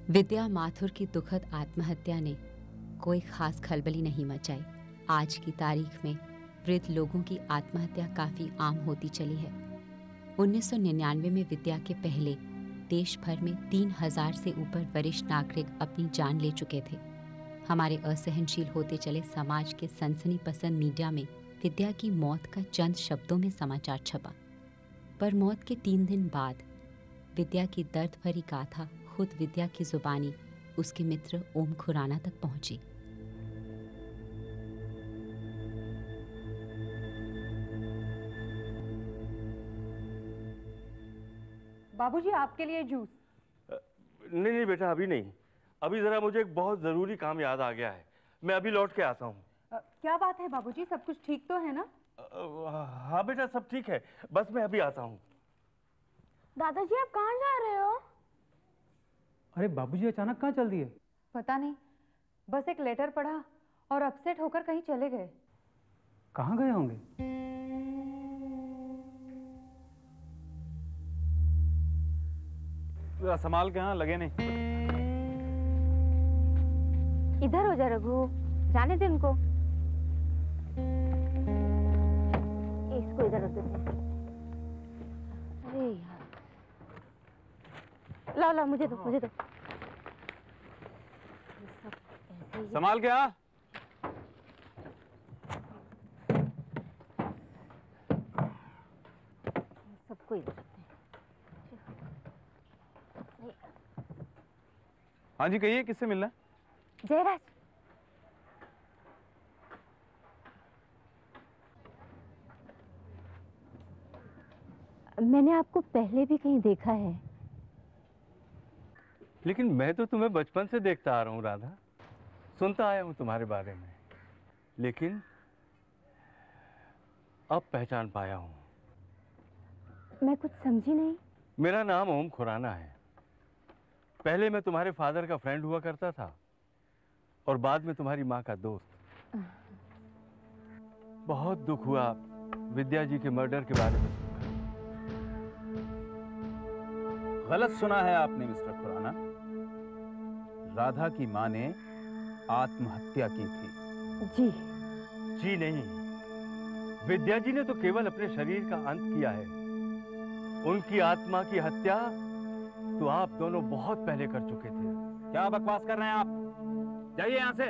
विद्या माथुर की दुखद आत्महत्या ने कोई खास खलबली नहीं मचाई। आज की तारीख में वृद्ध लोगों की आत्महत्या काफी आम होती चली है। 1999 में विद्या के पहले देश भर में 3000 से ऊपर वरिष्ठ नागरिक अपनी जान ले चुके थे। हमारे असहनशील होते चले समाज के सनसनी पसंद मीडिया में विद्या की मौत का चंद शब्दों में समाचार छपा, पर मौत के 3 दिन बाद विद्या की दर्द भरी गाथा खुद विद्या की जुबानी उसके मित्र ओम खुराना तक पहुंची। बाबूजी, आपके लिए जूस। नहीं नहीं बेटा, अभी नहीं। अभी जरा मुझे एक बहुत जरूरी काम याद आ गया है, मैं अभी लौट के आता हूँ। क्या बात है बाबूजी, सब कुछ ठीक तो है ना? हाँ बेटा, सब ठीक है, बस मैं अभी आता हूँ। दादाजी, आप कहाँ जा रहे हो? अरे बाबूजी, अचानक कहाँ चल दिए? पता नहीं, बस एक लेटर पढ़ा और अपसेट होकर कहीं चले गए। कहाँ गए होंगे? संभाल के, हाँ लगे नहीं। इधर हो जा रघु, जाने दे उनको। इसको इधर रख देते। अरे यार, ला ला, मुझे दो, मुझे दो। संभाल के, हाँ। सबको इधर रखते हैं। हाँ जी, कहिए, किससे मिलना है? जयराज, मैंने आपको पहले भी कहीं देखा है। लेकिन मैं तो तुम्हें बचपन से देखता आ रहा हूँ राधा, सुनता आया हूँ तुम्हारे बारे में, लेकिन अब पहचान पाया हूँ। मैं कुछ समझी नहीं। मेरा नाम ओम खुराना है। पहले मैं तुम्हारे फादर का फ्रेंड हुआ करता था और बाद में तुम्हारी माँ का दोस्त। बहुत दुख हुआ विद्या जी के मर्डर के बारे में सुनकर। गलत सुना है आपने मिस्टर खुराना। राधा की माँ ने आत्महत्या की थी। जी जी नहीं, विद्या जी ने तो केवल अपने शरीर का अंत किया है। उनकी आत्मा की हत्या तो आप दोनों बहुत पहले कर चुके थे। क्या बकवास कर रहे हैं आप? जाइए यहाँ से।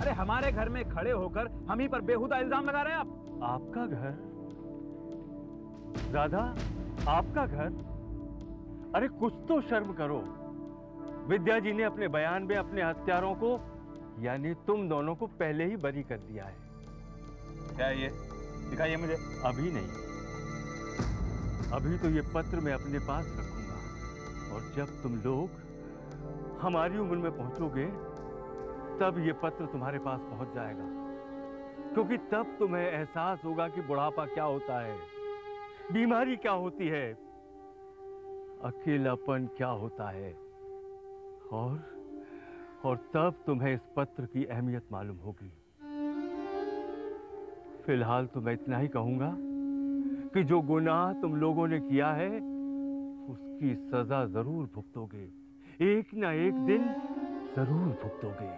अरे हमारे घर में खड़े होकर हम ही पर बेहुदा इल्जाम लगा रहे हैं आप। आपका घर? राधा, आपका घर? अरे कुछ तो शर्म करो। विद्या जी ने अपने बयान में अपने हत्यारों को यानी तुम दोनों को पहले ही बरी कर दिया है। क्या ये? दिखाइए मुझे। अभी नहीं, अभी तो ये पत्र मैं अपने पास रखूंगा, और जब तुम लोग हमारी उम्र में पहुंचोगे तब ये पत्र तुम्हारे पास पहुंच जाएगा, क्योंकि तब तुम्हें एहसास होगा कि बुढ़ापा क्या होता है, बीमारी क्या होती है, अकेलापन क्या होता है, और तब तुम्हें इस पत्र की अहमियत मालूम होगी। फिलहाल तो मैं इतना ही कहूंगा कि जो गुनाह तुम लोगों ने किया है उसकी सजा जरूर भुगतोगे, एक ना एक दिन जरूर भुगतोगे।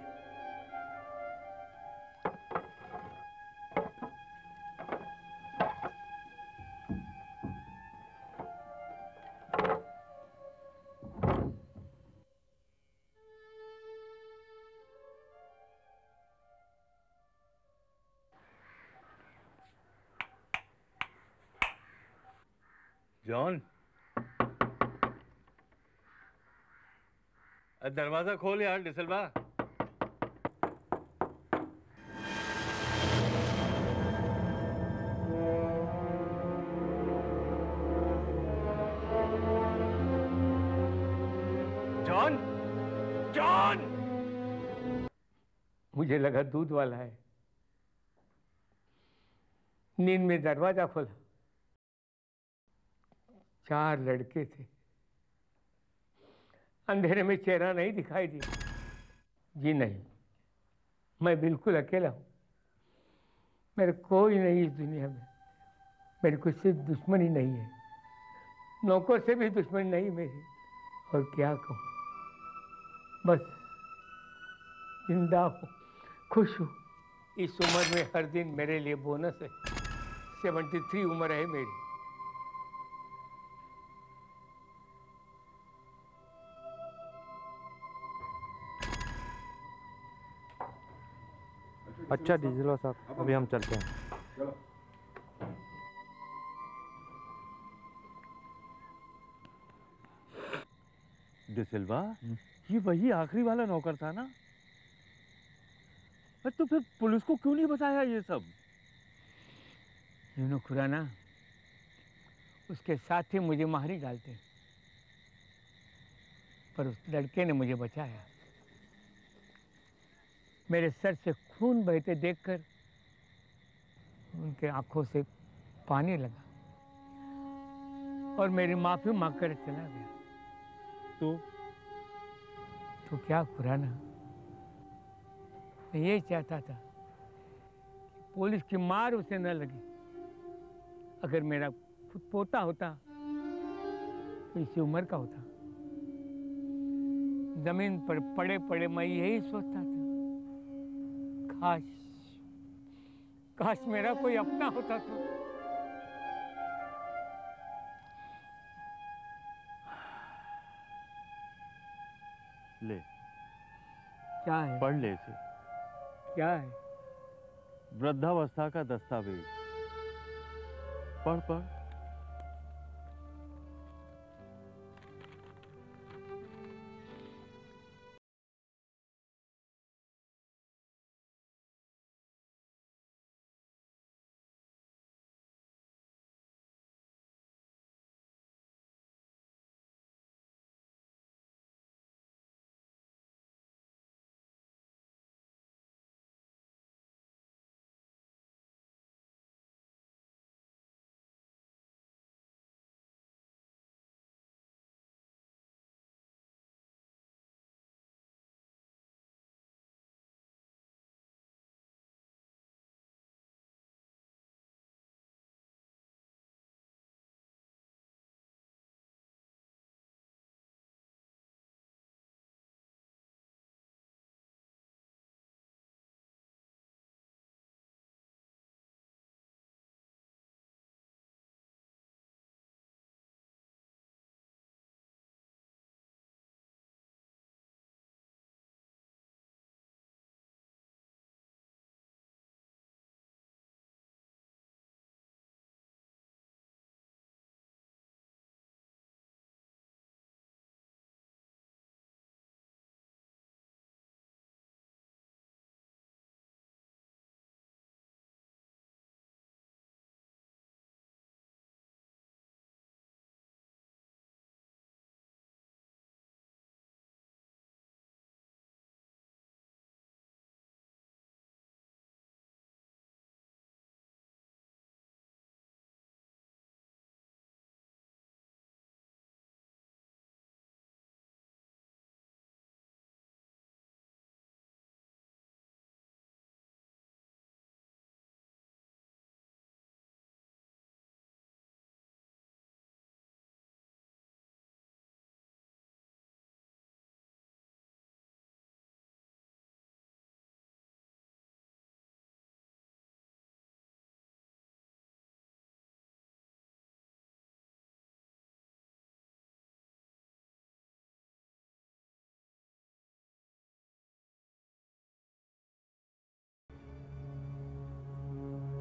जॉन, दरवाजा खोल यार डिसल्वा। John, John! मुझे लगा दूध वाला है। नींद में दरवाजा खोला, 4 लड़के थे। अंधेरे में चेहरा नहीं दिखाई दिया। जी नहीं, मैं बिल्कुल अकेला हूं। मेरे कोई नहीं इस दुनिया में। मेरी कोई सिर्फ दुश्मनी नहीं है, नौकर से भी दुश्मनी नहीं मेरी। और क्या कहूं, बस जिंदा हूं, खुश हूं। इस उम्र में हर दिन मेरे लिए बोनस है। 73 उम्र है मेरी। अच्छा डिजिलवा साहब, अभी हम चलते हैं। डिसिल्वा, ये वही आखिरी वाला नौकर था ना? तो फिर पुलिस को क्यों नहीं बताया ये सब? यूनो खुराना, उसके साथी मुझे मार ही डालते, पर उस लड़के ने मुझे बचाया। मेरे सर से खून बहते देखकर उनके आंखों से पानी लगा और मेरी माफी मांगकर चला गया। तो क्या खुराना, मैं यही चाहता था कि पुलिस की मार उसे न लगी। अगर मेरा खुद पोता होता तो इसी उम्र का होता। जमीन पर पड़े पड़े मैं यही सोचता था, काश मेरा कोई अपना होता तो। ले, क्या है? पढ़ ले इसे। क्या है? वृद्धावस्था का दस्तावेज। पढ़ पढ़।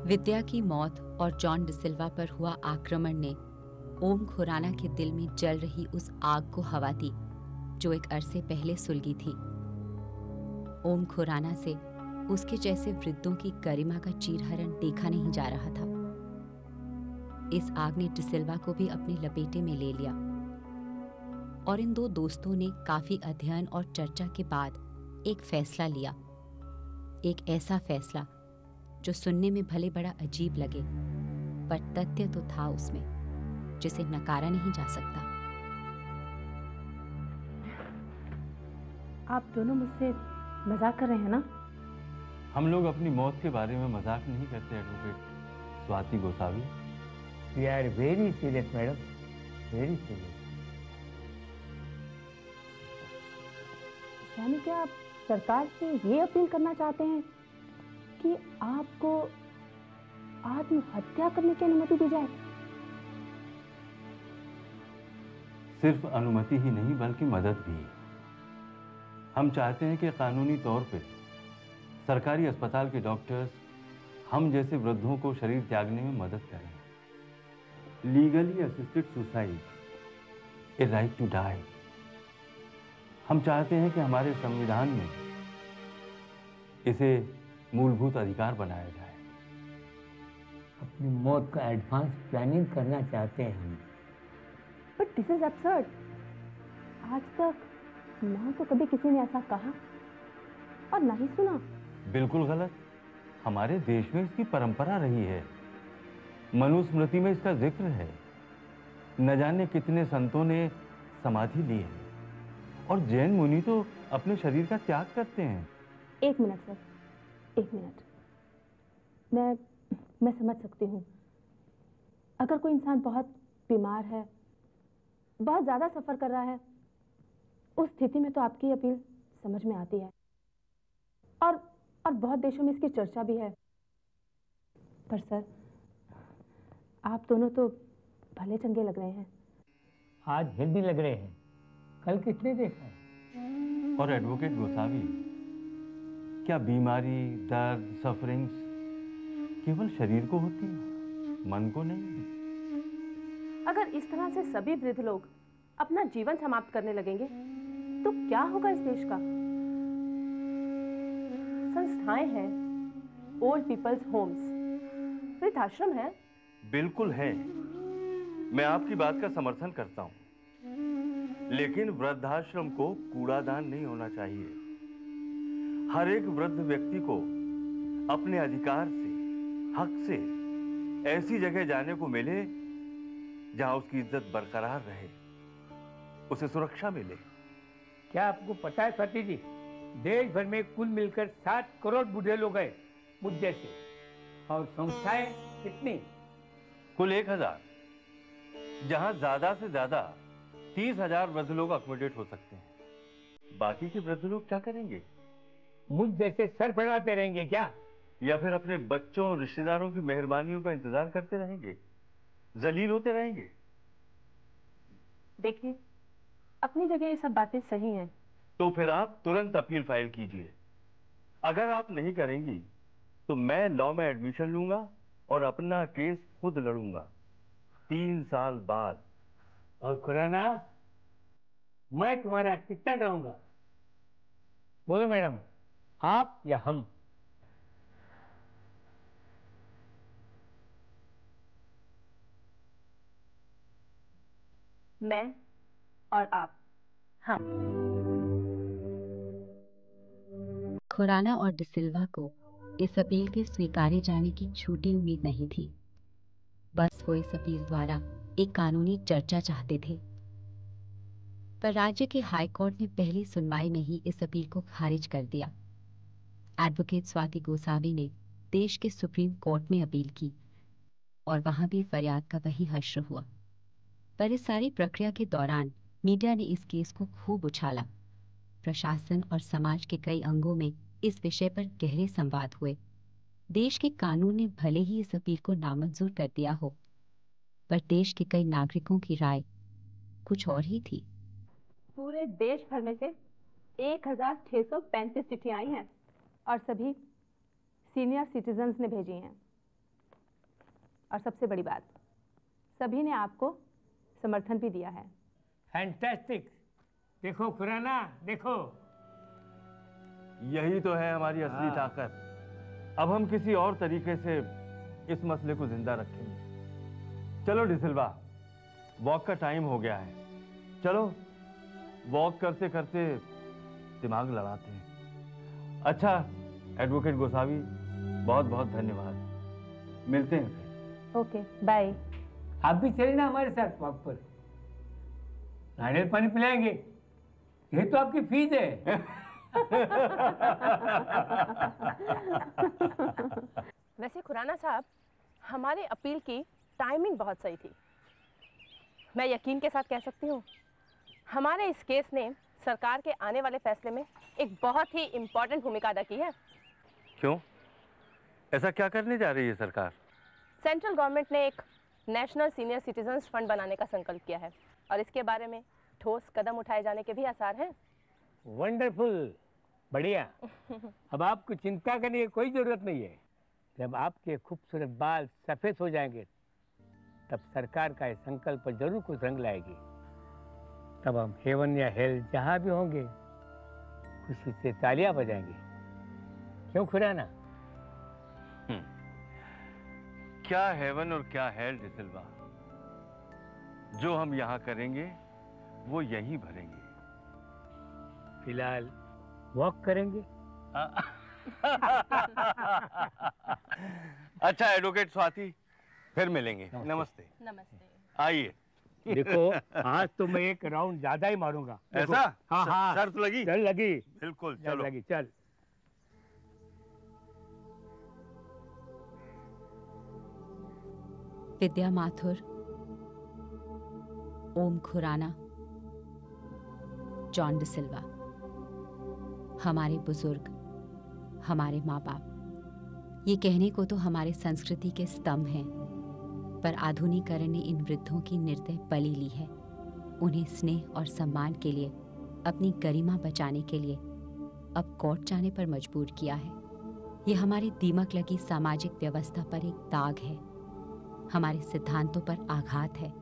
विद्या की मौत और जॉन डिसिल्वा पर हुआ आक्रमण ने ओम खुराना के दिल में जल रही उस आग को हवा दी जो एक अरसे पहले सुलगी थी। ओम खुराना से उसके जैसे वृद्धों की गरिमा का चीरहरण देखा नहीं जा रहा था। इस आग ने डिसिल्वा को भी अपनी लपेटे में ले लिया और इन दो दोस्तों ने काफी अध्ययन और चर्चा के बाद एक फैसला लिया एक ऐसा फैसला जो सुनने में भले बड़ा अजीब लगे, पर तथ्य तो था उसमें जिसे नकारा नहीं जा सकता। आप दोनों मुझसे मजाक कर रहे हैं ना? हम लोग अपनी मौत के बारे में मजाक नहीं करते advocate Swati Gosavi. We are very serious madam, very serious. यानी क्या आप सरकार से ये अपील करना चाहते हैं कि आपको आत्महत्या करने की अनुमति दी जाए? सिर्फ अनुमति ही नहीं बल्कि मदद भी। हम चाहते हैं कि कानूनी तौर पे सरकारी अस्पताल के डॉक्टर्स हम जैसे वृद्धों को शरीर त्यागने में मदद करें। Legally assisted suicide, a right to die. हम चाहते हैं कि हमारे संविधान में इसे मूलभूत अधिकार बनाया जाए। अपनी मौत का एडवांस प्लानिंग करना चाहते हैं हम। But this is absurd. आज तक ना तो कभी किसी ने ऐसा कहा और ना ही सुना। बिल्कुल गलत। हमारे देश में इसकी परंपरा रही है, मनुस्मृति में इसका जिक्र है। न जाने कितने संतों ने समाधि ली है और जैन मुनि तो अपने शरीर का त्याग करते हैं। एक मिनट सर, एक मिनट। मैं समझ सकती हूँ। अगर कोई इंसान बहुत बीमार है, बहुत ज्यादा सफर कर रहा है, उस स्थिति में तो आपकी अपील समझ में आती है और बहुत देशों में इसकी चर्चा भी है। पर सर, आप दोनों तो भले चंगे लग रहे हैं। आज हेल्दी लग रहे हैं, कल किसने देखा है? और एडवोकेट गोसावी, क्या बीमारी, दर्द, सफरिंग्स केवल शरीर को होती है, मन को नहीं? अगर इस तरह से सभी वृद्ध लोग अपना जीवन समाप्त करने लगेंगे तो क्या होगा इस देश का? संस्थाएं हैं, ओल्ड पीपल्स होम्स, वृद्धाश्रम है। बिल्कुल है, मैं आपकी बात का समर्थन करता हूं, लेकिन वृद्धाश्रम को कूड़ादान नहीं होना चाहिए। हर एक वृद्ध व्यक्ति को अपने अधिकार से, हक से ऐसी जगह जाने को मिले जहां उसकी इज्जत बरकरार रहे, उसे सुरक्षा मिले। क्या आपको पता है स्वाति जी, देश भर में कुल मिलकर 7 करोड़ बूढ़े लोग हैं मुझ जैसे, और संस्थाएं कितनी? कुल 1000, जहां ज्यादा से ज्यादा 30,000 वृद्ध लोग अकोमोडेट हो सकते हैं। बाकी के वृद्ध लोग क्या करेंगे? मुझ जैसे सर फैलाते रहेंगे क्या? या फिर अपने बच्चों और रिश्तेदारों की मेहरबानियों का इंतजार करते रहेंगे, जलील होते रहेंगे? देखिए, अपनी जगह ये सब बातें सही हैं। तो फिर आप तुरंत अपील फाइल कीजिए। अगर आप नहीं करेंगी तो मैं लॉ में एडमिशन लूंगा और अपना केस खुद लड़ूंगा 3 साल बाद। और खुराना, मैं तुम्हारा कितना डराऊंगा? बोलो मैडम, आप या हम? मैं और आप, हम। खुराना और डिसिल्वा को इस अपील के स्वीकारे जाने की झूठी उम्मीद नहीं थी। बस वो इस अपील द्वारा एक कानूनी चर्चा चाहते थे। पर राज्य के हाई कोर्ट ने पहली सुनवाई में ही इस अपील को खारिज कर दिया। एडवोकेट स्वाति गोसावी ने देश के सुप्रीम कोर्ट में अपील की और वहां भी फरियाद का वही हश्र हुआ। पर इस सारी प्रक्रिया के दौरान मीडिया ने इस केस को खूब उछाला। प्रशासन और समाज के कई अंगों में इस विषय पर गहरे संवाद हुए। देश के कानून ने भले ही इस अपील को नामंजूर कर दिया हो, पर देश के कई नागरिकों की राय कुछ और ही थी। पूरे देश भर में से 1635 चिट्ठियां आई हैं और सभी सीनियर सिटीजन्स ने भेजी हैं। और सबसे बड़ी बात, सभी ने आपको समर्थन भी दिया है। फैंटास्टिक। देखो खुराना, देखो। यही तो है हमारी असली ताकत। अब हम किसी और तरीके से इस मसले को जिंदा रखेंगे। चलो डिसिल्वा, वॉक का टाइम हो गया है। चलो वॉक करते करते दिमाग लड़ाते हैं। अच्छा, एडवोकेट गोसावी, बहुत बहुत धन्यवाद। मिलते हैं फिर। Okay, bye. आप भी चलिए ना हमारे साथ वॉक पर, नारियल पानी पिलाएंगे, ये तो आपकी फीस है। वैसे खुराना साहब, हमारे अपील की टाइमिंग बहुत सही थी। मैं यकीन के साथ कह सकती हूँ हमारे इस केस ने सरकार के आने वाले फैसले में एक बहुत ही इम्पोर्टेंट भूमिका अदा की है। क्यों? ऐसा क्या करने जा रही है सरकार? सेंट्रल गवर्नमेंट ने एक नेशनल सीनियर सिटीजन्स फंड बनाने का संकल्प किया है और इसके बारे में ठोस कदम उठाए जाने के भी आसार हैं। वंडरफुल, बढ़िया। अब आपको चिंता करने की कोई जरूरत नहीं है। जब आपके खूबसूरत बाल सफेद हो जाएंगे तब सरकार का ये संकल्प जरूर कुछ रंग लाएगी। तब हम हेवन या हेल जहां भी होंगे खुशी से तालियां बजाएंगे। क्यों खुराना? क्या हेवन और क्या हेल डिसिल्वा, जो हम यहाँ करेंगे वो यहीं भरेंगे। फिलहाल वॉक करेंगे। अच्छा एडवोकेट स्वाति, फिर मिलेंगे। नमस्ते। नमस्ते। आइए। देखो आज तो मैं एक राउंड ज्यादा ही मारूंगा। ऐसा? हाँ हाँ, शर्त लगी? चल लगी। बिल्कुल, चल चलो। लगी, चल। विद्या माथुर, ओम खुराना, जॉन डिसिल्वा, हमारे बुजुर्ग, हमारे माँ बाप, ये कहने को तो हमारे संस्कृति के स्तंभ हैं, पर आधुनिकीकरण ने इन वृद्धों की निर्दय बलि ली है। उन्हें स्नेह और सम्मान के लिए, अपनी गरिमा बचाने के लिए अब कोर्ट जाने पर मजबूर किया है। ये हमारी दीमक लगी सामाजिक व्यवस्था पर एक दाग है, हमारे सिद्धांतों पर आघात है।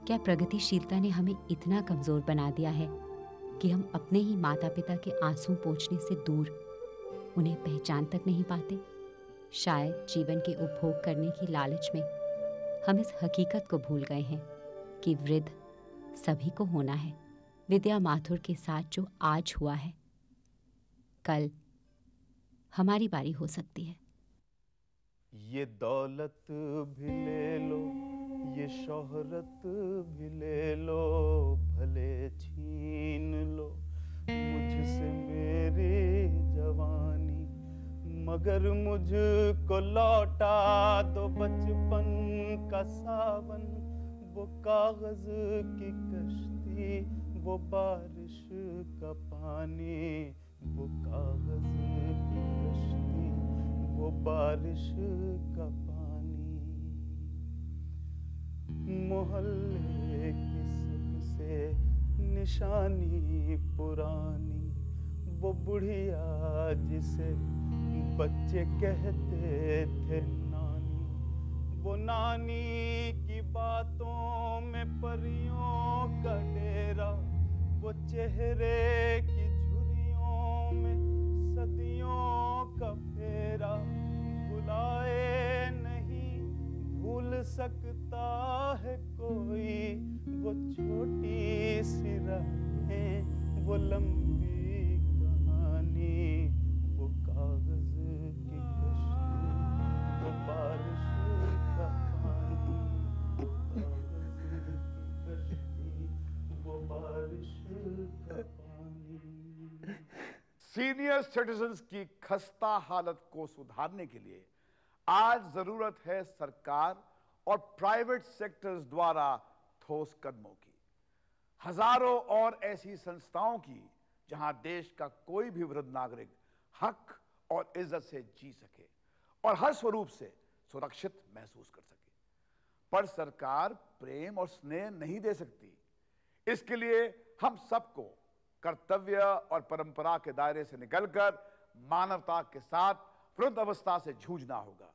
क्या प्रगतिशीलता ने हमें इतना कमजोर बना दिया है कि हम अपने ही माता पिता के आंसू पोंछने से दूर उन्हें पहचान तक नहीं पाते? शायद जीवन के उपभोग करने की लालच में हम इस हकीकत को भूल गए हैं कि वृद्ध सभी को होना है। विद्या माथुर के साथ जो आज हुआ है, कल हमारी बारी हो सकती है। ये दौलत भी ले लो, ये शोहरत भी ले लो, भले छीन लो मुझसे मेरी जवानी, मगर मुझको लौटा दो बचपन का सावन, वो कागज की कश्ती, वो बारिश का पानी, वो कागज की कश्ती, वो बारिश का पानी। मोहल्ले की सबसे निशानी पुरानी, वो बुढ़िया जिसे बच्चे कहते थे नानी, वो नानी की बातों में परियों का डेरा, वो चेहरे की झुर्रियों में सदियों का फेरा, बुलाए नहीं भूल सकता है कोई, वो छोटी सी राहें, वो लंबी कहानी, वो कागज की कश्ती, वो बारिश का पानी, कागज की कश्ती, वो बारिश का पानी। सीनियर सिटीजन्स की खस्ता हालत को सुधारने के लिए आज जरूरत है सरकार और प्राइवेट सेक्टर्स द्वारा ठोस कदमों की। हजारों और ऐसी संस्थाओं की जहां देश का कोई भी वृद्ध नागरिक हक और इज्जत से जी सके और हर स्वरूप से सुरक्षित महसूस कर सके। पर सरकार प्रेम और स्नेह नहीं दे सकती। इसके लिए हम सबको कर्तव्य और परंपरा के दायरे से निकलकर मानवता के साथ वृद्ध अवस्था से जूझना होगा।